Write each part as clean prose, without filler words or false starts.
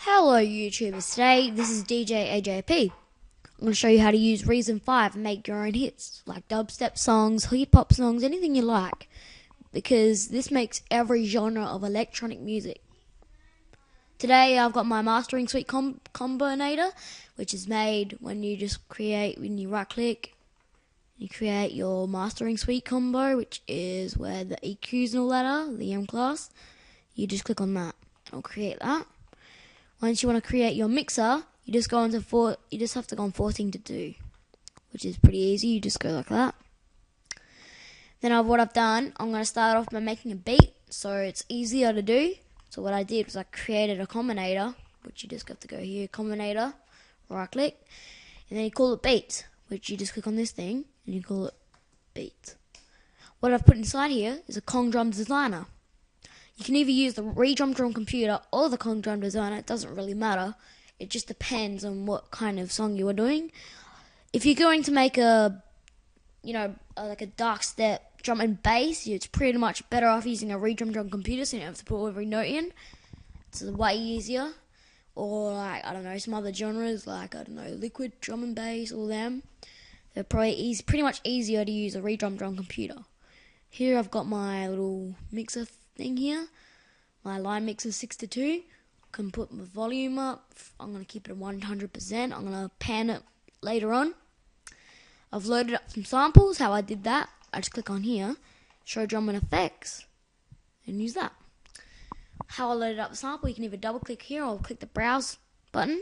Hello YouTubers, today this is DJ AJP. I'm going to show you how to use Reason 5 and make your own hits, like dubstep songs, hip hop songs, anything you like, because this makes every genre of electronic music. Today I've got my Mastering Suite Combinator, which is made when you right click, you create your Mastering Suite combo, which is where the EQs and all that are, the M class. You just click on that, and it'll create that. Once you want to create your mixer, you just have to go on 14 to 2, which is pretty easy. You just go like that. Then what I've done, I'm going to start off by making a beat, so it's easier to do. So what I did was I created a combinator, which you just have to go here, combinator, right click, and then you call it beat, which you just click on this thing and you call it beat. What I've put inside here is a Kong Drum Designer. You can either use the ReDrum Drum Computer or the Kong Drum Designer. It doesn't really matter. It just depends on what kind of song you are doing. If you're going to make like a dark step drum and bass, it's pretty much better off using a ReDrum Drum Computer, so you don't have to put every note in. It's way easier. Or some other genres like liquid drum and bass, all them. They're probably pretty much easier to use a ReDrum Drum Computer. Here I've got my little mixer thing here. My line mixer 6 to 2. I can put my volume up. I'm going to keep it at 100%. I'm going to pan it later on. I've loaded up some samples. How I did that, I just click on here, show drum and effects, and use that. How I loaded up the sample, you can either double click here or click the browse button.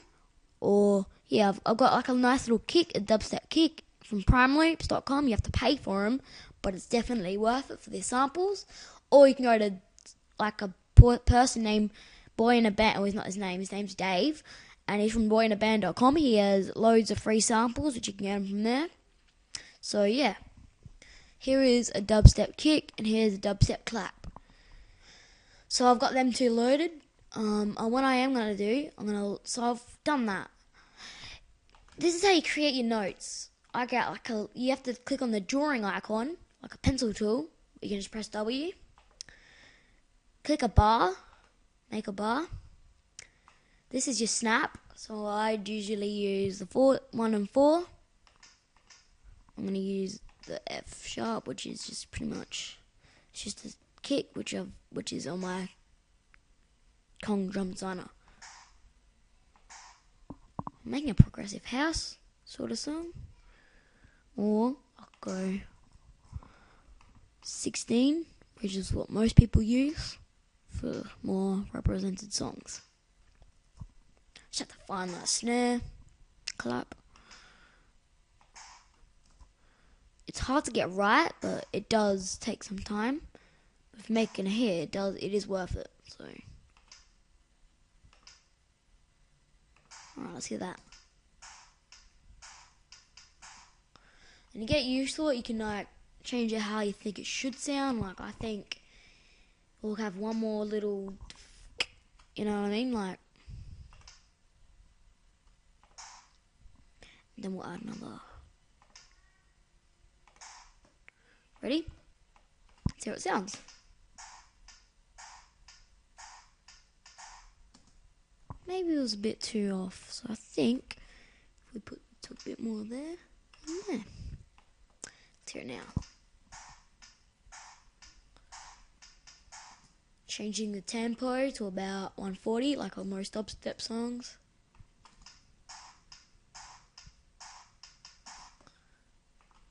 Or I've got like a nice little kick, a dubstep kick from primeloops.com. You have to pay for them, but it's definitely worth it for their samples. Or you can go to like a person named Boy in a Band. Oh, it's not his name. His name's Dave, and he's from boyinaband.com. He has loads of free samples, which you can get from there. So yeah, here is a dubstep kick, and here's a dubstep clap. So I've got them two loaded. And what I am gonna do, so I've done that. This is how you create your notes. You have to click on the drawing icon, like a pencil tool. You can just press W. Click a bar, make a bar. This is your snap, so I'd usually use the 1 and 4. I'm going to use the F sharp, which is just pretty much, it's just a kick, which is on my Kong Drum Designer. I'm making a progressive house sort of song, or I'll go 16, which is what most people use for more represented songs. Just have to find that snare, clap. It's hard to get right, but it does take some time. If making a hit, it is worth it. So, alright, let's hear that. And to get used to it, you can change it how you think it should sound. Like I think we'll have one more little, you know what I mean? Then we'll add another. Ready? Let's see how it sounds. Maybe it was a bit too off, so I think if we took a bit more there, yeah. Let's hear it now. Changing the tempo to about 140, like on most dubstep songs.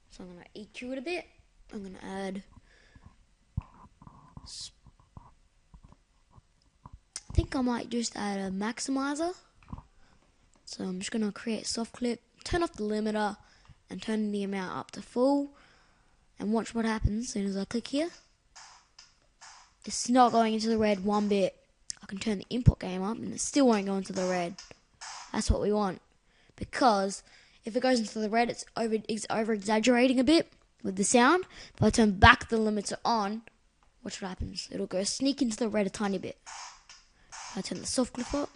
So I'm going to EQ it a bit. I'm going to add, I think I might just add a maximizer. So I'm just going to create a soft clip, turn off the limiter, and turn the amount up to full. And watch what happens as soon as I click here. It's not going into the red one bit. I can turn the input game up and it still won't go into the red. That's what we want. Because if it goes into the red, it's over exaggerating a bit with the sound. If I turn back the limiter on, watch what happens. It'll go sneak into the red a tiny bit. I turn the soft clip up.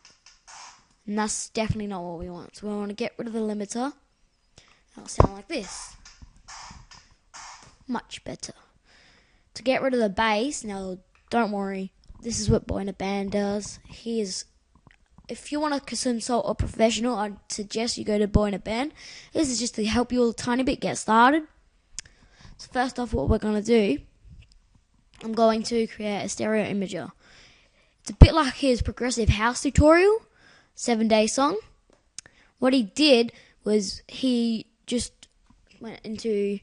And that's definitely not what we want. So we want to get rid of the limiter. It'll sound like this. Much better. To get rid of the bass, now don't worry, this is what Boy in a Band does. if you want to consult a professional, I'd suggest you go to Boy in a Band. This is just to help you a tiny bit get started. So first off, what we're going to do, I'm going to create a stereo imager. It's a bit like his progressive house tutorial, 7-day song. What he did was he just went into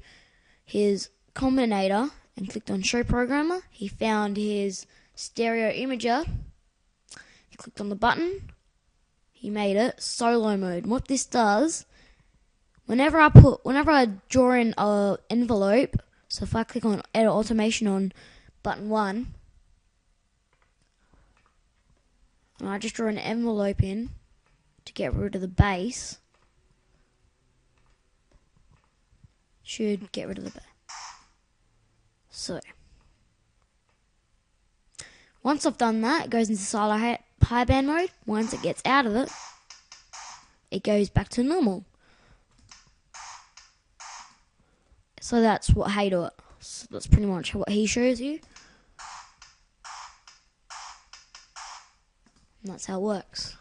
his Combinator and clicked on Show Programmer. He found his stereo imager. He clicked on the button. He made it solo mode. What this does, whenever I draw in an envelope, so if I click on Edit Automation on button 1, and I just draw an envelope in to get rid of the bass, should get rid of the bass. So, once I've done that, it goes into silo high band mode. Once it gets out of it, it goes back to normal. So that's how you do it. So that's pretty much what he shows you. And that's how it works.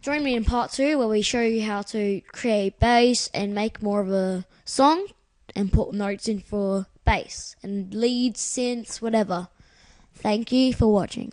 Join me in part 2 where we show you how to create bass and make more of a song and put notes in for bass and leads, synths, whatever. Thank you for watching.